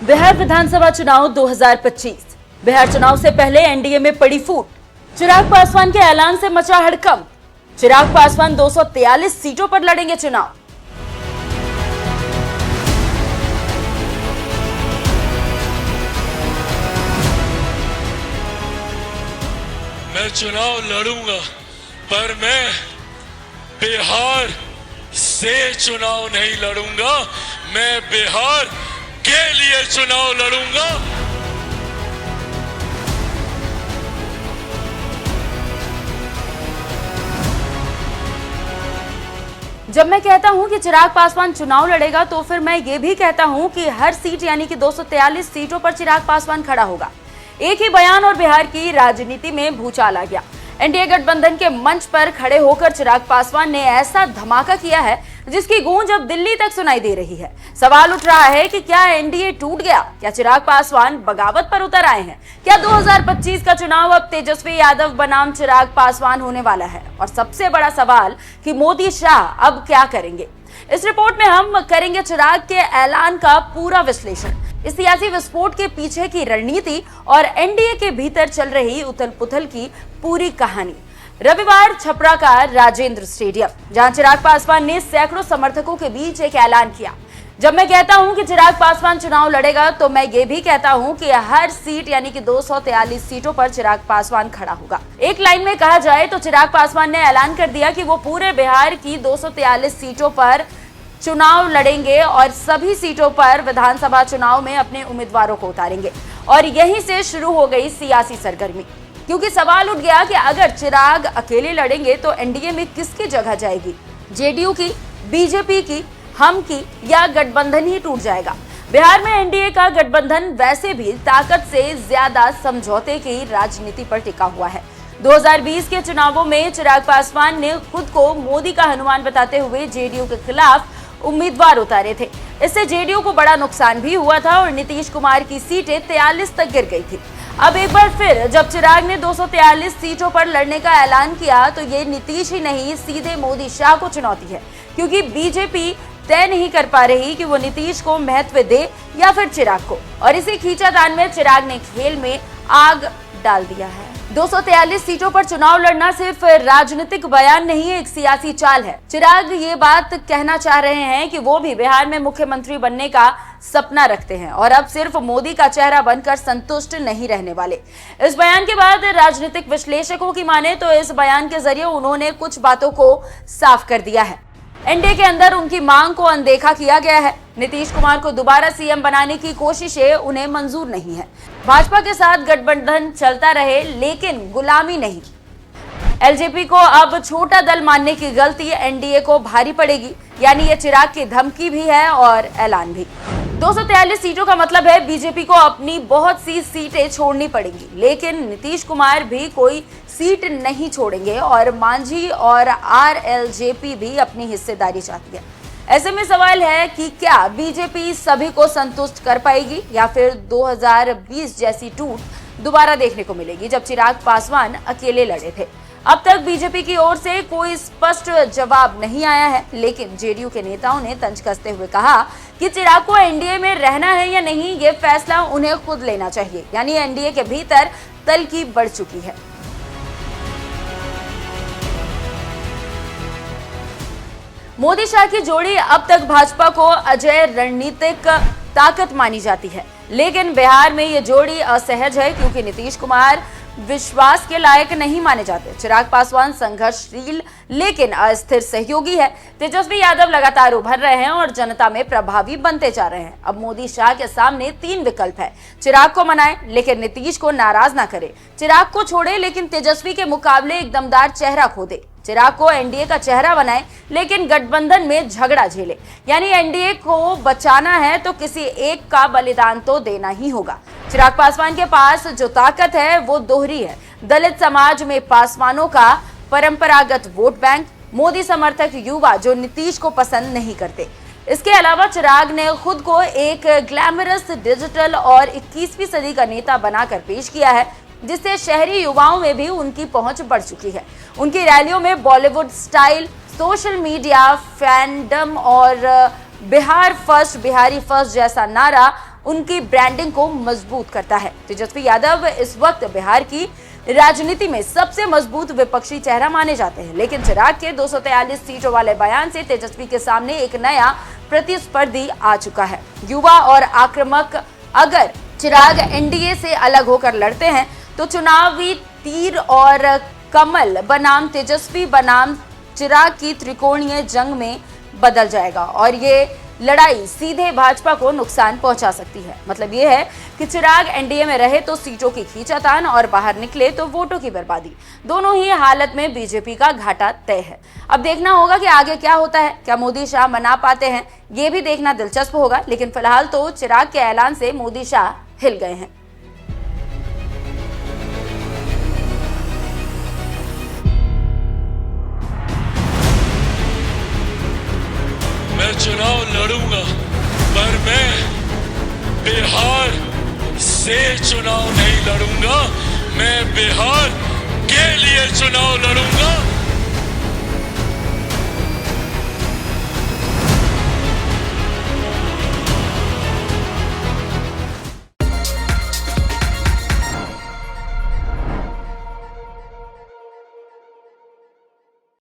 बिहार विधानसभा चुनाव 2025। बिहार चुनाव से पहले एनडीए में पड़ी फूट। चिराग पासवान के ऐलान से मचा हड़कंप। चिराग पासवान 243 सीटों पर लड़ेंगे चुनाव। मैं चुनाव लड़ूंगा, पर मैं बिहार से चुनाव नहीं लड़ूंगा, मैं बिहार के लिए चुनाव लड़ूंगा। जब मैं कहता हूं कि चिराग पासवान चुनाव लड़ेगा, तो फिर मैं ये भी कहता हूं कि हर सीट यानी कि 243 सीटों पर चिराग पासवान खड़ा होगा। एक ही बयान और बिहार की राजनीति में भूचाल आ गया। एनडीए गठबंधन के मंच पर खड़े होकर चिराग पासवान ने ऐसा धमाका किया है जिसकी गूंज अब दिल्ली तक सुनाई दे रही है। सवाल उठ रहा है कि क्या एनडीए टूट गया? क्या चिराग पासवान बगावत पर उतर आए हैं? क्या 2025 का चुनाव अब तेजस्वी यादव बनाम चिराग पासवान होने वाला है? और सबसे बड़ा सवाल कि मोदी शाह अब क्या करेंगे? इस रिपोर्ट में हम करेंगे चिराग के ऐलान का पूरा विश्लेषण, इस सियासी विस्फोट के पीछे की रणनीति और एनडीए के भीतर चल रही उथल पुथल की पूरी कहानी। रविवार छपरा का राजेंद्र स्टेडियम, जहां चिराग पासवान ने सैकड़ों समर्थकों के बीच एक ऐलान किया। जब मैं कहता हूं कि चिराग पासवान चुनाव लड़ेगा, तो मैं ये भी कहता हूं कि हर सीट यानी कि 243 सीटों पर चिराग पासवान खड़ा होगा। एक लाइन में कहा जाए तो चिराग पासवान ने ऐलान कर दिया कि वो पूरे बिहार की 243 सीटों पर चुनाव लड़ेंगे और सभी सीटों पर विधानसभा चुनाव में अपने उम्मीदवारों को उतारेंगे। और यहीं से शुरू हो गई सियासी सरगर्मी, क्योंकि सवाल उठ गया कि अगर चिराग अकेले लड़ेंगे तो एनडीए में किसकी जगह जाएगी? जेडीयू की, बीजेपी की, हम की, या गठबंधन ही टूट जाएगा? बिहार में एनडीए का गठबंधन वैसे भी ताकत से ज्यादा समझौते की राजनीति पर टिका हुआ है। 2020 के चुनावों में चिराग पासवान ने खुद को मोदी का हनुमान बताते हुए जेडीयू के खिलाफ उम्मीदवार उतारे थे। इससे जेडीयू को बड़ा नुकसान भी हुआ था और नीतीश कुमार की सीटें 43 तक गिर गई थी। अब एक बार फिर जब चिराग ने 243 सीटों पर लड़ने का ऐलान किया, तो ये नीतीश ही नहीं, सीधे मोदी शाह को चुनौती है, क्योंकि बीजेपी तय नहीं कर पा रही कि वो नीतीश को महत्व दे या फिर चिराग को। और इसी खींचातान में चिराग ने खेल में आग डाल दिया है। 243 सीटों पर चुनाव लड़ना सिर्फ राजनीतिक बयान नहीं, एक सियासी चाल है। चिराग ये बात कहना चाह रहे हैं कि वो भी बिहार में मुख्यमंत्री बनने का सपना रखते हैं और अब सिर्फ मोदी का चेहरा बनकर संतुष्ट नहीं रहने वाले। इस बयान के बाद राजनीतिक विश्लेषकों की माने तो इस बयान के जरिए उन्होंने कुछ बातों को साफ कर दिया है। एनडीए के अंदर उनकी मांग को अनदेखा किया गया है। नीतीश कुमार को दोबारा सीएम बनाने की कोशिशें उन्हें मंजूर नहीं है। भाजपा के साथ गठबंधन चलता रहे, लेकिन गुलामी नहीं। एलजेपी को अब छोटा दल मानने की गलती एनडीए को भारी पड़ेगी, यानी ये चिराग की धमकी भी है और ऐलान भी। 243 सीटों का मतलब है बीजेपी को अपनी बहुत सी सीटें छोड़नी पड़ेंगी, लेकिन नीतीश कुमार भी कोई सीट नहीं छोड़ेंगे और मांझी और आरएलजेपी भी अपनी हिस्सेदारी चाहती है। ऐसे में सवाल है कि क्या बीजेपी सभी को संतुष्ट कर पाएगी या फिर 2020 जैसी टूट दोबारा देखने को मिलेगी जब चिराग पासवान अकेले लड़े थे। अब तक बीजेपी की ओर से कोई स्पष्ट जवाब नहीं आया है, लेकिन जेडीयू के नेताओं ने तंज कसते हुए कहा कि चिराग को एनडीए में रहना है या नहीं, ये फैसला उन्हें खुद लेना चाहिए। यानी एनडीए के भीतर तल्खी बढ़ चुकी है। मोदी शाह की जोड़ी अब तक भाजपा को अजय रणनीतिक ताकत मानी जाती है, लेकिन बिहार में ये जोड़ी असहज है, क्योंकि नीतीश कुमार विश्वास के लायक नहीं माने जाते। चिराग पासवान संघर्षशील लेकिन अस्थिर सहयोगी है। तेजस्वी यादव लगातार उभर रहे हैं और जनता में प्रभावी बनते जा रहे हैं। अब मोदी शाह के सामने 3 विकल्प है। चिराग को मनाए लेकिन नीतीश को नाराज ना करे, चिराग को छोड़े लेकिन तेजस्वी के मुकाबले एक दमदार चेहरा खो दे, चिराग को एनडीए का चेहरा बनाए लेकिन गठबंधन में झगड़ा झेले। यानी एनडीए को बचाना है तो किसी एक का बलिदान तो देना ही होगा। चिराग पासवान के पास जो ताकत है वो दोहरी है। दलित समाज में पासवानों का परंपरागत वोट बैंक, मोदी समर्थक युवा जो नीतीश को पसंद नहीं करते। इसके अलावा चिराग ने खुद को एक ग्लैमरस, डिजिटल और 21वीं सदी का नेता बनाकर पेश किया है, जिससे शहरी युवाओं में भी उनकी पहुंच बढ़ चुकी है। उनकी रैलियों में Bollywood style, social media fandom और बिहार फर्स्ट, बिहारी फर्स्ट जैसा नारा उनकी ब्रांडिंग को मजबूत करता है। तेजस्वी यादव इस वक्त बिहार की राजनीति में सबसे मजबूत विपक्षी चेहरा माने जाते हैं, लेकिन चिराग के 243 सीटों वाले बयान से तेजस्वी के सामने एक नया प्रतिस्पर्धी आ चुका है। युवा और आक्रामक अगर चिराग एनडीए से अलग होकर लड़ते हैं तो चुनावी तीर और कमल बनाम तेजस्वी बनाम चिराग की त्रिकोणीय जंग में बदल जाएगा और ये लड़ाई सीधे भाजपा को नुकसान पहुंचा सकती है। मतलब ये है कि चिराग एनडीए में रहे तो सीटों की खींचातान और बाहर निकले तो वोटों की बर्बादी। दोनों ही हालत में बीजेपी का घाटा तय है। अब देखना होगा कि आगे क्या होता है, क्या मोदी शाह मना पाते हैं, ये भी देखना दिलचस्प होगा। लेकिन फिलहाल तो चिराग के ऐलान से मोदी शाह हिल गए हैं। मैं चुनाव लड़ूंगा, पर मैं बिहार से चुनाव नहीं लड़ूंगा, मैं बिहार के लिए चुनाव लड़ूंगा।